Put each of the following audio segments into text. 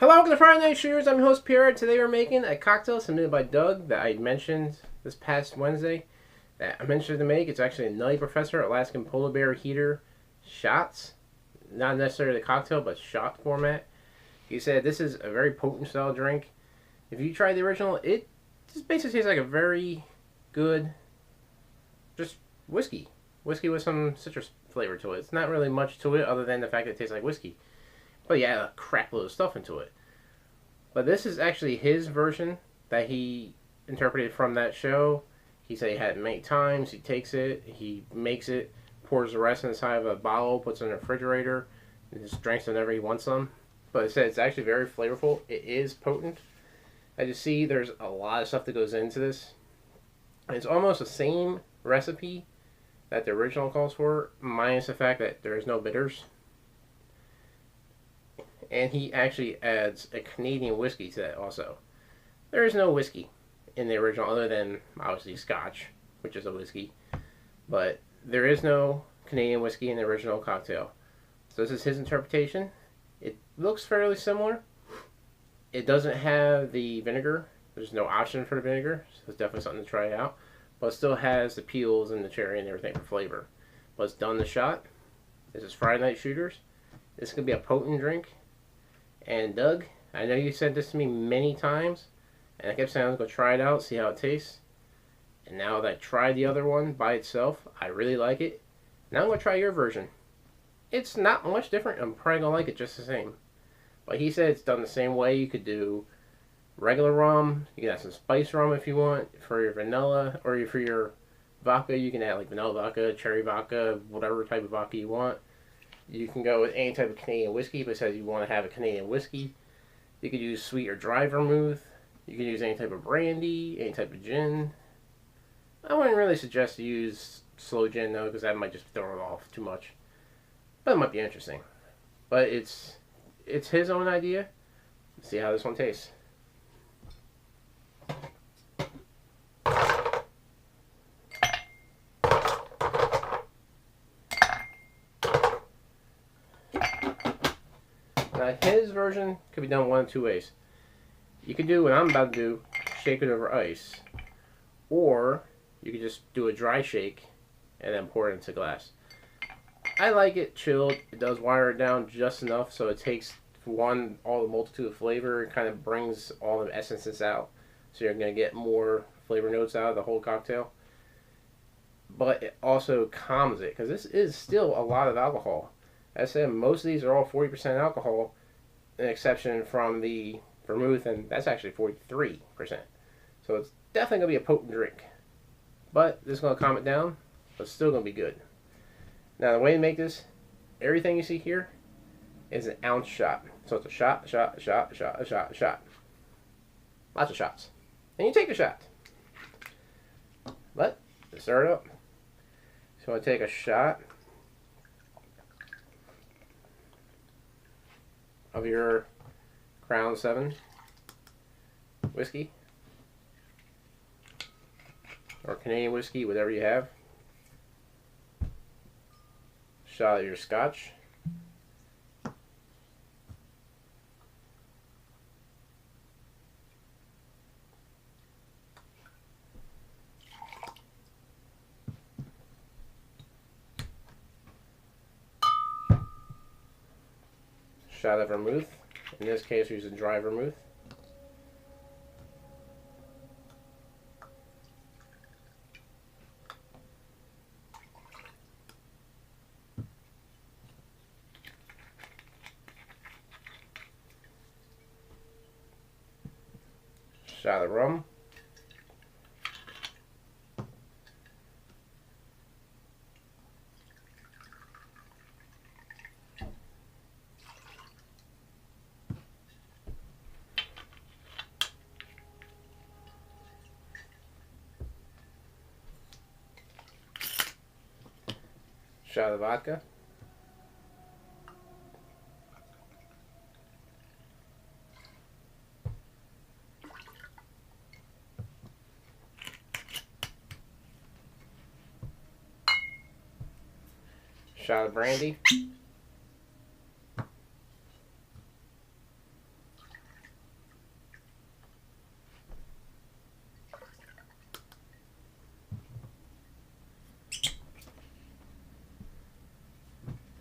Hello, welcome to Friday Night Shooters. I'm your host Pierre. Today we're making a cocktail submitted by Doug that I mentioned this past Wednesday. That I mentioned to make. It's actually a Nutty Professor Alaskan Polar Bear Heater shots. Not necessarily the cocktail, but shot format. He said this is a very potent style drink. If you try the original, it just basically tastes like a very good, just whiskey. Whiskey with some citrus flavor to it. It's not really much to it other than the fact that it tastes like whiskey. But yeah, a crap load of stuff into it. But this is actually his version that he interpreted from that show. He said he had it many times. He takes it, he makes it, pours the rest inside of a bottle, puts it in the refrigerator, and just drinks it whenever he wants some. But it said it's actually very flavorful. It is potent. As you see, there's a lot of stuff that goes into this. And it's almost the same recipe that the original calls for, minus the fact that there is no bitters. And he actually adds a Canadian whiskey to that also. There is no whiskey in the original other than obviously Scotch, which is a whiskey. But there is no Canadian whiskey in the original cocktail. So this is his interpretation. It looks fairly similar. It doesn't have the vinegar. There's no option for the vinegar. So it's definitely something to try out. But it still has the peels and the cherry and everything for flavor. But it's done the shot. This is Friday Night Shooters. This could be a potent drink. And Doug, I know you sent this to me many times, and I kept saying I was going to try it out, see how it tastes. And now that I tried the other one by itself, I really like it. Now I'm going to try your version. It's not much different. I'm probably going to like it just the same. But he said it's done the same way. You could do regular rum. You can add some spice rum if you want for your vanilla, or for your vodka. You can add like vanilla vodka, cherry vodka, whatever type of vodka you want. You can go with any type of Canadian whiskey, but it says you want to have a Canadian whiskey. You could use sweet or dry vermouth. You can use any type of brandy, any type of gin. I wouldn't really suggest to use slow gin though, because that might just throw it off too much. But it might be interesting. But it's his own idea. Let's see how this one tastes. Now his version could be done one of two ways. You could do what I'm about to do, shake it over ice. Or you could just do a dry shake and then pour it into glass. I like it chilled. It does wire it down just enough so it takes, one, all the multitude of flavor. It kind of brings all the essences out. So you're going to get more flavor notes out of the whole cocktail. But it also calms it, because this is still a lot of alcohol. As I said, most of these are all 40% alcohol, an exception from the vermouth, and that's actually 43%. So it's definitely going to be a potent drink. But this is going to calm it down, but it's still going to be good. Now the way to make this, everything you see here is an ounce shot. So it's a shot, a shot, a shot, a shot, a shot, a shot. Lots of shots. And you take a shot. But, to start it up. So I take a shot of your Crown 7 whiskey, or Canadian whiskey, whatever you have. Shot of your Scotch. Shot of vermouth. In this case, we're using dry vermouth. Shot of rum. Shot of vodka. Shot of brandy.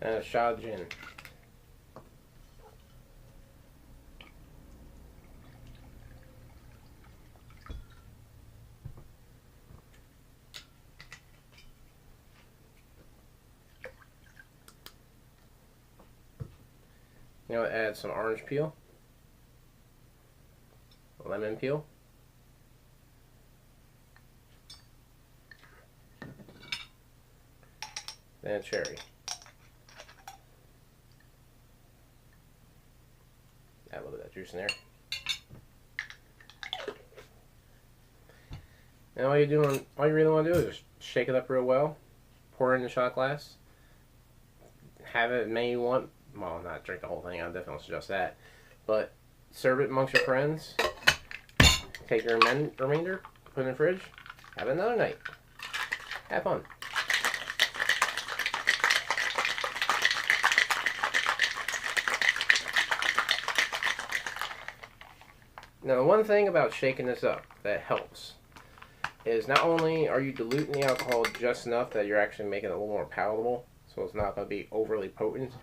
and a shot of gin. You know, add some orange peel, lemon peel, and cherry. Add a little bit of that juice in there. And all you really want to do is just shake it up real well, pour it in the shot glass, have it as many you want. Well, not drink the whole thing, I definitely suggest that. But serve it amongst your friends. Take your remainder, put it in the fridge, have another night. Have fun. Now, the one thing about shaking this up that helps is not only are you diluting the alcohol just enough that you're actually making it a little more palatable, so it's not going to be overly potent.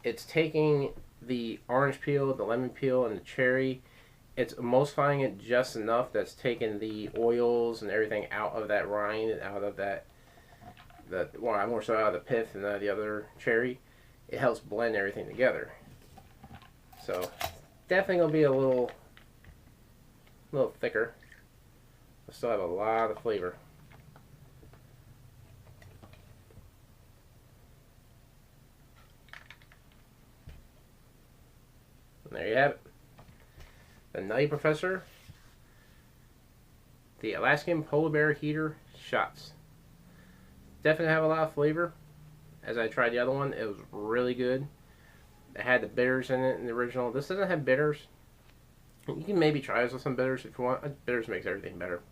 It's taking the orange peel, the lemon peel, and the cherry. It's emulsifying it just enough that's taking the oils and everything out of that rind and out of that, well, more so out of the pith and the other cherry. It helps blend everything together. So definitely going to be a little thicker. I still have a lot of flavor. And there you have it. The Nutty Professor, the Alaskan Polar Bear Heater shots. Definitely have a lot of flavor. As I tried the other one, it was really good. It had the bitters in it in the original. This doesn't have bitters. You can maybe try this with some bitters if you want. Bitters makes everything better.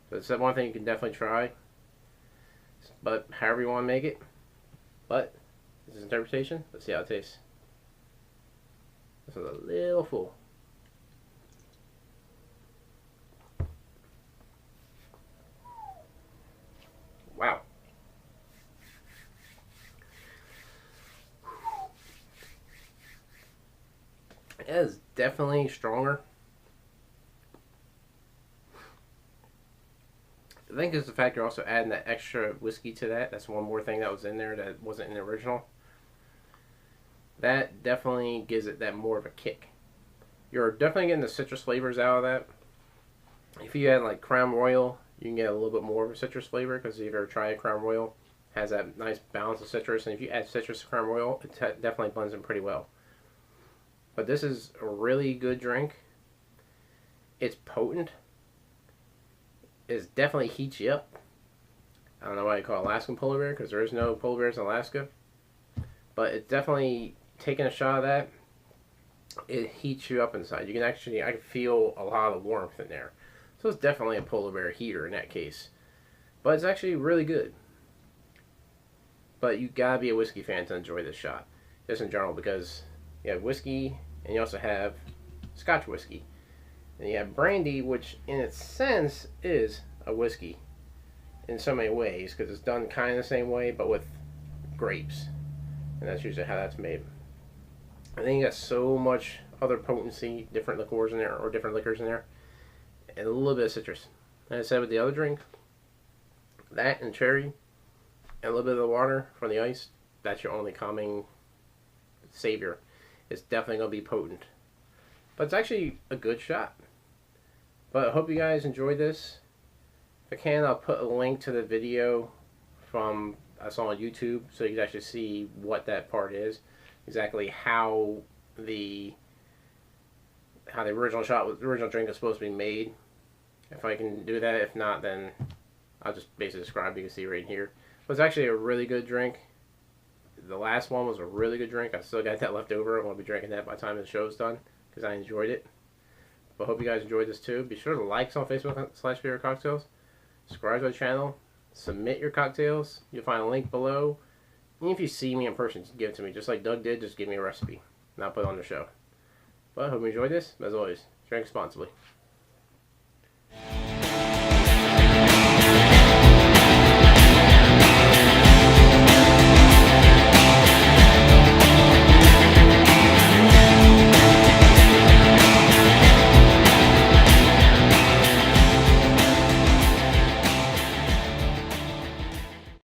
So it's one thing you can definitely try. But however you want to make it. But this is interpretation. Let's see how it tastes. This is a little full. Wow. It is definitely stronger. I think it's the fact you're also adding that extra whiskey to that. That's one more thing that was in there that wasn't in the original. That definitely gives it that more of a kick. You're definitely getting the citrus flavors out of that. If you add like Crown Royal, you can get a little bit more of a citrus flavor, because if you've ever tried Crown Royal, it has that nice balance of citrus. And if you add citrus to Crown Royal, it definitely blends in pretty well. But this is a really good drink. It's potent. It definitely heats you up. I don't know why you call it Alaskan Polar Bear, because there is no polar bears in Alaska. But it's definitely, taking a shot of that, it heats you up inside. You can actually, I can feel a lot of warmth in there. So it's definitely a polar bear heater in that case. But it's actually really good. But you gotta be a whiskey fan to enjoy this shot. Just in general, because you have whiskey and you also have Scotch whiskey. And you have brandy, which in its sense is a whiskey in so many ways, because it's done kind of the same way but with grapes. And that's usually how that's made. And then you got so much other potency, different liqueurs in there, or different liquors in there, and a little bit of citrus. Like I said with the other drink, that and cherry, and a little bit of the water from the ice, that's your only calming savior. It's definitely going to be potent. But it's actually a good shot. But I hope you guys enjoyed this. If I can, I'll put a link to the video from I saw on YouTube, so you can actually see what that part is, exactly how the original shot, the original drink is supposed to be made. If I can do that, if not, then I'll just basically describe. You can see right here. But it's actually a really good drink. The last one was a really good drink. I still got that left over. I'm going to be drinking that by the time the show's done, because I enjoyed it. But I hope you guys enjoyed this too. Be sure to like us on Facebook/Favorite Cocktails. Subscribe to the channel. Submit your cocktails. You'll find a link below. And if you see me in person, give it to me. Just like Doug did, just give me a recipe. And I'll put it on the show. But I hope you enjoyed this. As always, drink responsibly.